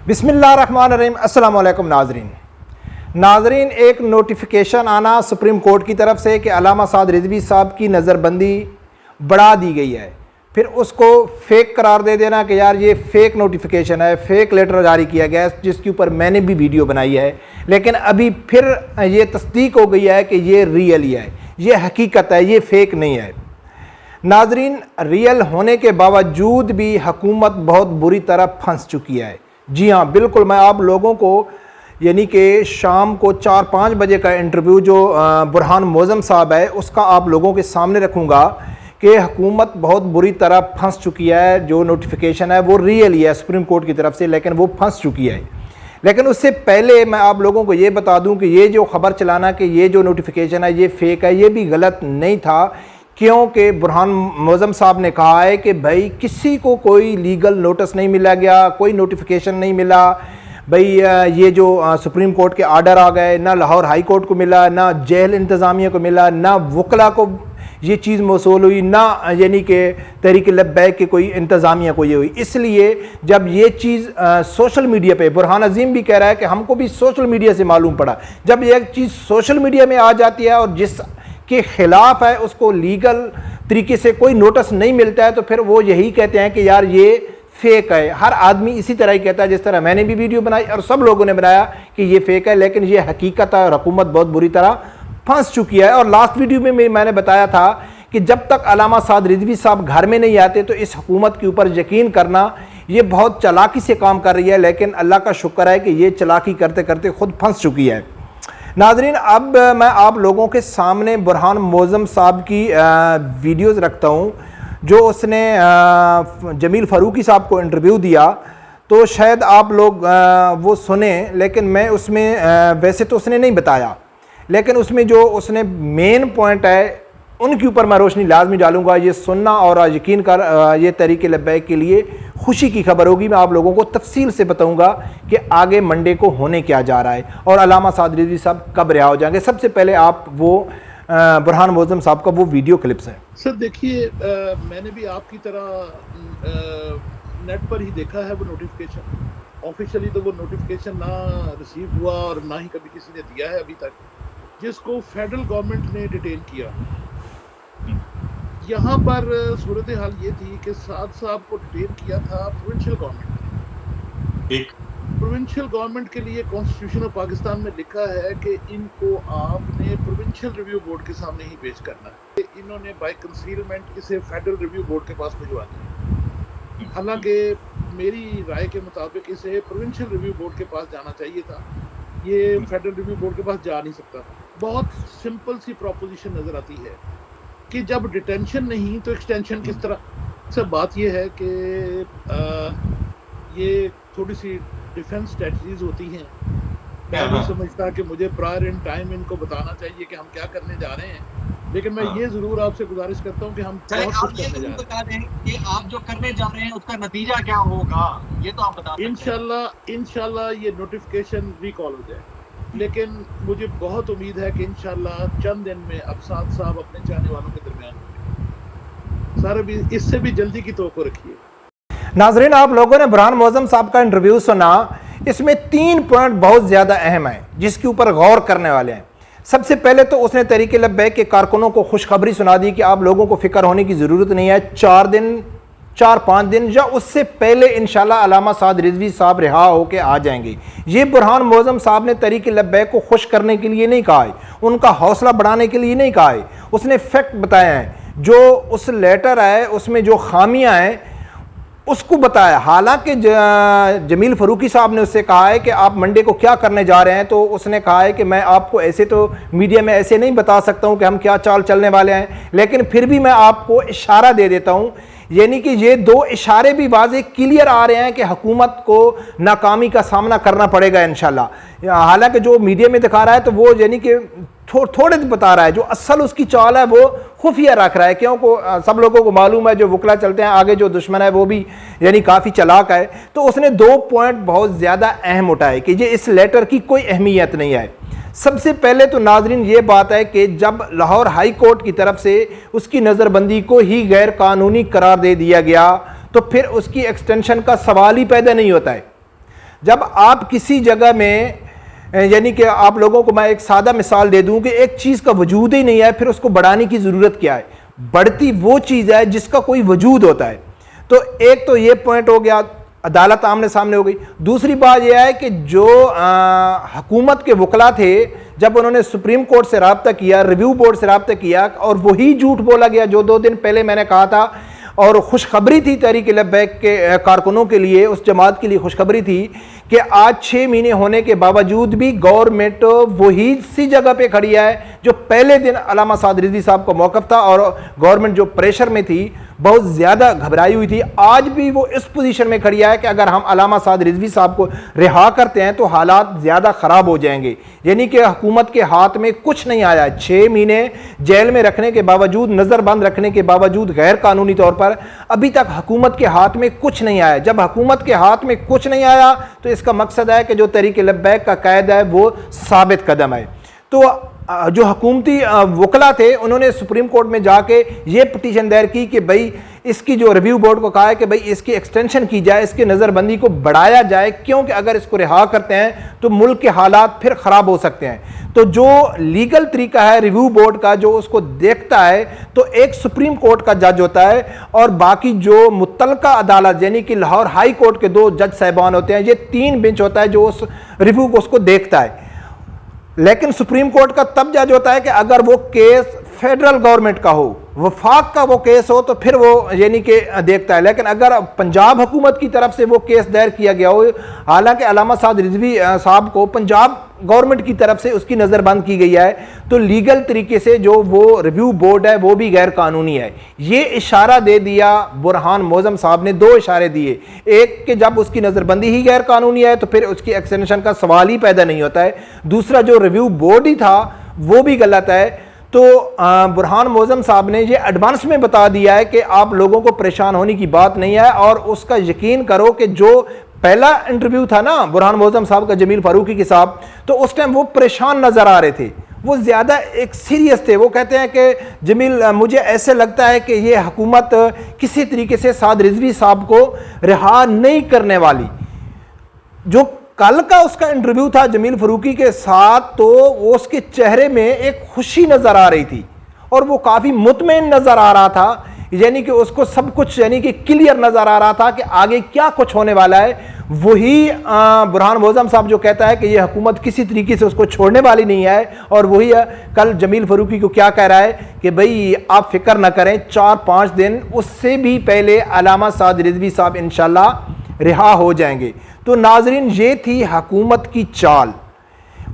बिस्मिल्लाहिर्रहमानिर्रहीम। अस्सलाम वालेकुम नाजरीन, एक नोटिफिकेशन आना सुप्रीम कोर्ट की तरफ से कि अल्लामा साद रिजवी साहब की नज़रबंदी बढ़ा दी गई है, फिर उसको फेक करार दे देना कि यार ये फेक नोटिफिकेशन है, फेक लेटर जारी किया गया है, जिसके ऊपर मैंने भी वीडियो बनाई है। लेकिन अभी फिर ये तस्दीक हो गई है कि ये रियल ही है, ये हकीकत है, ये फेक नहीं है। नाजरीन, रियल होने के बावजूद भी हुकूमत बहुत बुरी तरह फंस चुकी है। जी हाँ, बिल्कुल। मैं आप लोगों को यानी कि शाम को 4-5 बजे का इंटरव्यू जो बुरहान मोअज़्ज़म साहब है उसका आप लोगों के सामने रखूँगा कि हुकूमत बहुत बुरी तरह फंस चुकी है। जो नोटिफिकेशन है वो रियल ही है सुप्रीम कोर्ट की तरफ से, लेकिन वो फंस चुकी है। लेकिन उससे पहले मैं आप लोगों को ये बता दूं कि ये जो ख़बर चलाना कि ये जो नोटिफिकेशन है ये फ़ेक है, ये भी गलत नहीं था, क्योंकि बुरहान मोअज़्ज़म साहब ने कहा है कि भाई किसी को कोई लीगल नोटिस नहीं मिला गया, कोई नोटिफिकेशन नहीं मिला। भाई ये जो सुप्रीम कोर्ट के आर्डर आ गए, ना लाहौर हाई कोर्ट को मिला, ना जेल इंतज़ामिया को मिला, ना वकला को ये चीज़ मौसूल हुई, ना यानी कि तहरीक लब्बैक के कोई इंतज़ामिया को ये हुई। इसलिए जब ये चीज़ सोशल मीडिया पे, बुरहान अजीम भी कह रहा है कि हमको भी सोशल मीडिया से मालूम पड़ा, जब एक चीज़ सोशल मीडिया में आ जाती है और जिस के ख़िलाफ़ है उसको लीगल तरीके से कोई नोटिस नहीं मिलता है, तो फिर वो यही कहते हैं कि यार ये फेक है। हर आदमी इसी तरह ही कहता है, जिस तरह मैंने भी वीडियो बनाई और सब लोगों ने बनाया कि ये फेक है, लेकिन ये हकीकत है और हुकूमत बहुत बुरी तरह फंस चुकी है। और लास्ट वीडियो में मैंने बताया था कि जब तक अल्लामा साद रिजवी साहब घर में नहीं आते तो इस हुकूमत के ऊपर यकीन करना ये बहुत चालाकी से काम कर रही है, लेकिन अल्लाह का शुक्र है कि ये चालाकी करते करते खुद फंस चुकी है। नाजरीन, अब मैं आप लोगों के सामने बुरहान मोअज़्ज़म साहब की वीडियोज़ रखता हूँ जो उसने जमील फ़ारूकी साहब को इंटरव्यू दिया, तो शायद आप लोग वो सुने। लेकिन मैं उसमें वैसे तो उसने नहीं बताया, लेकिन उसमें जो उसने मेन पॉइंट है उनके ऊपर मैं रोशनी लाजमी डालूंगा। ये सुनना और यकीन कर ये तहरीक लब्बैक के लिए खुशी की खबर होगी। मैं आप लोगों को तफसील से बताऊंगा कि आगे मंडे को होने क्या जा रहा है और अल्लामा साद रिजवी साहब कब रिहा हो जाएंगे। सबसे पहले आप वो बुरहान मोअज़्ज़म साहब का वो वीडियो क्लिप्स है। सर देखिए, मैंने भी आपकी तरह नेट पर ही देखा है वो नोटिफिकेशन। ऑफिशियली तो वो नोटिफिकेशन ना रिसीव हुआ और ना ही कभी किसी ने दिया है अभी तक, जिसको फेडरल गवर्नमेंट ने डिटेन किया। यहाँ पर सूरत हाल ये थी कि साद साहब को डिटेन किया था प्रोविंशियल गवर्नमेंट ने। प्रोविंशियल गवर्नमेंट के लिए कॉन्स्टिट्यूशन ऑफ पाकिस्तान में लिखा है कि इनको आपने प्रोविंशियल रिव्यू बोर्ड के सामने ही पेश करना है। इन्होंने बाय कंसीलमेंट इसे फेडरल रिव्यू बोर्ड के पास भिजवा दिया। हालांकि मेरी राय के मुताबिक इसे प्रोविंशियल रिव्यू बोर्ड के पास जाना चाहिए था, ये फेडरल रिव्यू बोर्ड के पास जा नहीं सकता। बहुत सिंपल सी प्रोपोजिशन नजर आती है कि जब डिटेंशन नहीं तो एक्सटेंशन किस तरह। सब बात यह है कि ये थोड़ी सी डिफेंस स्ट्रेटजीज होती हैं। मैं नहीं समझता कि मुझे प्रायर इन टाइम इनको बताना चाहिए कि हम क्या करने जा रहे हैं, लेकिन मैं ये जरूर आपसे गुजारिश करता हूँ कि हम बहुत कुछ करने जा रहे हैं। बता दें कि आप जो करने जा रहे हैं उसका नतीजा क्या होगा, ये तो आप बता। इंशाल्लाह ये नोटिफिकेशन रिकॉल हो जाए, लेकिन मुझे बहुत उम्मीद है कि इंशाल्लाह चंद दिन में अब साद साहब अपने चाहने वालों के दरमियान होंगे। सर अभी इससे भी जल्दी की तवक्को रखिए। नाजरीन, आप लोगों ने बुरहान मोअज़्ज़म साहब का इंटरव्यू सुना। इसमें 3 पॉइंट बहुत ज़्यादा अहम हैं जिसके ऊपर गौर करने वाले हैं। सबसे पहले तो उसने तहरीक लब्बैक के कारकुनों को खुशखबरी सुना दी कि आप लोगों को फिक्र होने की ज़रूरत नहीं है, 4-5 दिन या उससे पहले इंशाल्लाह अल्लामा साद रिजवी साहब रिहा होकर आ जाएंगे। ये बुरहान मोअज़्ज़म साहब ने तहरीक लब्बैक को खुश करने के लिए नहीं कहा है, उनका हौसला बढ़ाने के लिए नहीं कहा है। उसने फैक्ट बताए हैं, जो उस लेटर है उसमें जो खामियां हैं उसको बताया। हालांकि जमील फ़ारूकी साहब ने उससे कहा है कि आप मंडे को क्या करने जा रहे हैं, तो उसने कहा है कि मैं आपको ऐसे तो मीडिया में ऐसे नहीं बता सकता हूं कि हम क्या चाल चलने वाले हैं, लेकिन फिर भी मैं आपको इशारा दे देता हूं। यानी कि ये 2 इशारे भी वाज़े क्लियर आ रहे हैं कि हुकूमत को नाकामी का सामना करना पड़ेगा इंशाल्लाह। हालांकि जो मीडिया में दिखा रहा है तो वो यानी कि थोड़े बता रहा है, जो असल उसकी चाल है वो खुफिया रख रहा है, क्योंकि सब लोगों को मालूम है जो वकला चलते हैं आगे जो दुश्मन है वो भी यानी काफ़ी चालाक है। तो उसने 2 पॉइंट बहुत ज़्यादा अहम उठाए कि ये इस लेटर की कोई अहमियत नहीं है। सबसे पहले तो नाजरीन ये बात है कि जब लाहौर हाई कोर्ट की तरफ से उसकी नज़रबंदी को ही गैर कानूनी करार दे दिया गया तो फिर उसकी एक्सटेंशन का सवाल ही पैदा नहीं होता है। जब आप किसी जगह में, यानी कि आप लोगों को मैं एक सादा मिसाल दे दूं कि एक चीज़ का वजूद ही नहीं है, फिर उसको बढ़ाने की ज़रूरत क्या है? बढ़ती वो चीज़ है जिसका कोई वजूद होता है। तो एक तो ये पॉइंट हो गया, अदालत आमने सामने हो गई। दूसरी बात यह है कि जो हुकूमत के वकला थे, जब उन्होंने सुप्रीम कोर्ट से रब्ता किया, रिव्यू बोर्ड से रब्ता किया, और वही झूठ बोला गया जो 2 दिन पहले मैंने कहा था, और खुशखबरी थी तहरीक लब्बैक के कारकुनों के लिए, उस जमात के लिए खुशखबरी थी कि आज 6 महीने होने के बावजूद भी गवर्नमेंट वही सी जगह पे खड़ी है जो पहले दिन अल्लामा साद रिजवी साहब का मौक़िफ़ था, और गवर्नमेंट जो प्रेशर में थी, बहुत ज़्यादा घबराई हुई थी, आज भी वो इस पोजीशन में खड़ी है कि अगर हम अल्लामा साद रिजवी साहब को रिहा करते हैं तो हालात ज़्यादा ख़राब हो जाएंगे। यानी कि हुकूमत के हाथ में कुछ नहीं आया। 6 महीने जेल में रखने के बावजूद, नज़रबंद रखने के बावजूद, गैर कानूनी तौर पर अभी तक हुकूमत के हाथ में कुछ नहीं आया। जब हुकूमत के हाथ में कुछ नहीं आया तो इसका मकसद है कि जो तहरीक लब्बैक का कायद है वो साबित कदम है। तो जो हुकूमती वकला थे उन्होंने सुप्रीम कोर्ट में जाके ये पिटीशन दायर की कि भाई इसकी जो रिव्यू बोर्ड को कहा है कि भाई इसकी एक्सटेंशन की जाए, इसकी नज़रबंदी को बढ़ाया जाए, क्योंकि अगर इसको रिहा करते हैं तो मुल्क के हालात फिर ख़राब हो सकते हैं। तो जो लीगल तरीका है रिव्यू बोर्ड का, जो उसको देखता है, तो एक सुप्रीम कोर्ट का जज होता है और बाकी जो मुतलका अदालत यानी कि लाहौर हाई कोर्ट के 2 जज साहिबान होते हैं, ये 3 बेंच होता है जो उस रिव्यू को उसको देखता है। लेकिन सुप्रीम कोर्ट का तब जज होता है कि अगर वो केस फेडरल गवर्नमेंट का हो, वफाक का वो केस हो, तो फिर वो यानी कि देखता है। लेकिन अगर पंजाब हुकूमत की तरफ से वो केस दायर किया गया हो, हालांकि अल्लामा साद रिजवी साहब को पंजाब गवर्नमेंट की तरफ से उसकी नज़रबंद की गई है, तो लीगल तरीके से जो वो रिव्यू बोर्ड है वो भी गैर कानूनी है। ये इशारा दे दिया बुरहान मोअज़्ज़म साहब ने, 2 इशारे दिए। एक कि जब उसकी नज़रबंदी ही गैर कानूनी है तो फिर उसकी एक्सटेंशन का सवाल ही पैदा नहीं होता है। दूसरा, जो रिव्यू बोर्ड ही था वो भी गलत है। तो बुरहान मोअज़्ज़म साहब ने ये एडवांस में बता दिया है कि आप लोगों को परेशान होने की बात नहीं है, और उसका यकीन करो कि जो पहला इंटरव्यू था ना बुरहान मोअज़्ज़म साहब का जमील फारूकी के साथ, तो उस टाइम वो परेशान नज़र आ रहे थे, वो ज़्यादा एक सीरियस थे। वो कहते हैं कि जमील, मुझे ऐसे लगता है कि ये हुकूमत किसी तरीके से साद रिजवी साहब को रिहा नहीं करने वाली। जो कल का उसका इंटरव्यू था जमील फारूकी के साथ, तो वो उसके चेहरे में एक खुशी नज़र आ रही थी और वो काफ़ी मुतमईन नज़र आ रहा था, यानी कि उसको सब कुछ यानी कि क्लियर नज़र आ रहा था कि आगे क्या कुछ होने वाला है। वही बुरहान मोअज़्ज़म साहब जो कहता है कि ये हुकूमत किसी तरीके से उसको छोड़ने वाली नहीं है, और वही कल जमील फारूकी को क्या कह रहा है कि भाई आप फिक्र ना करें, 4-5 दिन उससे भी पहले अल्लामा साद रिजवी साहब इंशाल्लाह रिहा हो जाएंगे। तो नाजरीन, ये थी हुकूमत की चाल,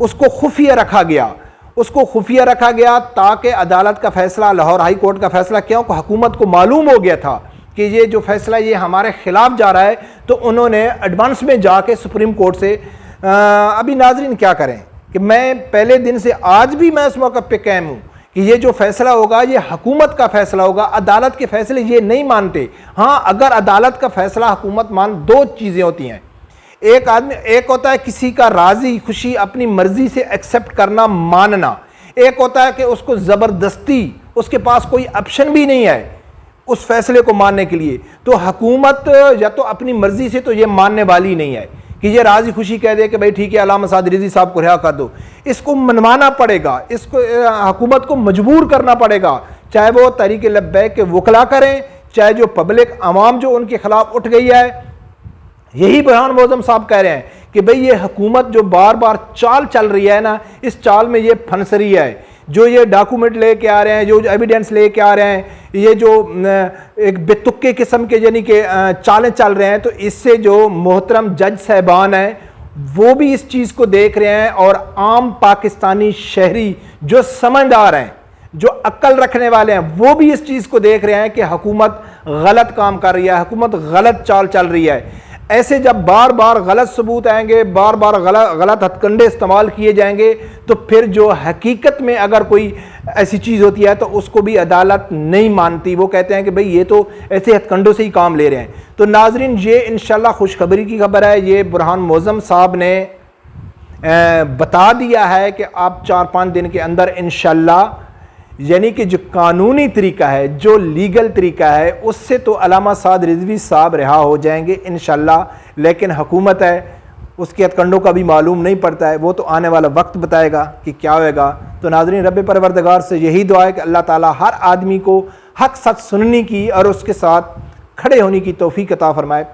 उसको खुफिया रखा गया, उसको खुफिया रखा गया ताकि अदालत का फैसला, लाहौर हाई कोर्ट का फैसला, क्योंकि हुकूमत को मालूम हो गया था कि ये जो फैसला ये हमारे खिलाफ जा रहा है, तो उन्होंने एडवांस में जाके सुप्रीम कोर्ट से अभी नाजरीन क्या करें कि मैं पहले दिन से आज भी मैं उस मौके पे कायम हूँ कि ये जो फैसला होगा ये हुकूमत का फैसला होगा। अदालत के फैसले ये नहीं मानते। हाँ, अगर अदालत का फैसला हुकूमत मान, 2 चीज़ें होती हैं। एक होता है किसी का राजी खुशी अपनी मर्जी से एक्सेप्ट करना, मानना। एक होता है कि उसको ज़बरदस्ती, उसके पास कोई ऑप्शन भी नहीं है उस फैसले को मानने के लिए। तो हुकूमत या तो अपनी मर्जी से तो ये मानने वाली नहीं है कि ये राजी खुशी कह दे कि भाई ठीक है अल्लामा साद रिजवी साहब को रिहा कर दो। इसको मनवाना पड़ेगा, इसको हुकूमत को मजबूर करना पड़ेगा, चाहे वो तहरीक लब्बैक के वकला करें, चाहे जो पब्लिक आवाम जो उनके खिलाफ उठ गई है। यही बुरहान मोअज़्ज़म साहब कह रहे हैं कि भाई ये हुकूमत जो बार बार चाल चल रही है ना, इस चाल में ये फंस रही है। जो ये डॉक्यूमेंट लेके आ रहे हैं, जो एविडेंस लेके आ रहे हैं, ये जो एक बेतुक्के किस्म के यानी कि चालें चल रहे हैं, तो इससे जो मोहतरम जज साहिबान हैं वो भी इस चीज़ को देख रहे हैं, और आम पाकिस्तानी शहरी जो समझदार हैं, जो अक्ल रखने वाले हैं, वो भी इस चीज़ को देख रहे हैं कि हुकूमत गलत काम कर रही है, हुकूमत गलत चाल चल रही है। ऐसे जब बार बार गलत सबूत आएंगे, बार बार गलत हथकंडे इस्तेमाल किए जाएंगे, तो फिर जो हकीकत में अगर कोई ऐसी चीज़ होती है तो उसको भी अदालत नहीं मानती। वो कहते हैं कि भाई ये तो ऐसे हथकंडों से ही काम ले रहे हैं। तो नाजरीन, ये इंशाल्लाह खुशखबरी की खबर है। ये बुरहान मोअज़्ज़म साहब ने बता दिया है कि आप 4-5 दिन के अंदर इंशाल्लाह, यानी कि जो कानूनी तरीका है, जो लीगल तरीका है, उससे तो अल्लामा साद रिजवी साहब रिहा हो जाएंगे इंशाल्लाह। लेकिन हुकूमत है, उसके हथकंडों का भी मालूम नहीं पड़ता है, वो तो आने वाला वक्त बताएगा कि क्या होएगा। तो नाज़रीन, रब परवरदिगार से यही दुआ है कि अल्लाह ताला हर आदमी को हक सच सुनने की और उसके साथ खड़े होने की तौफीक अता फरमाए।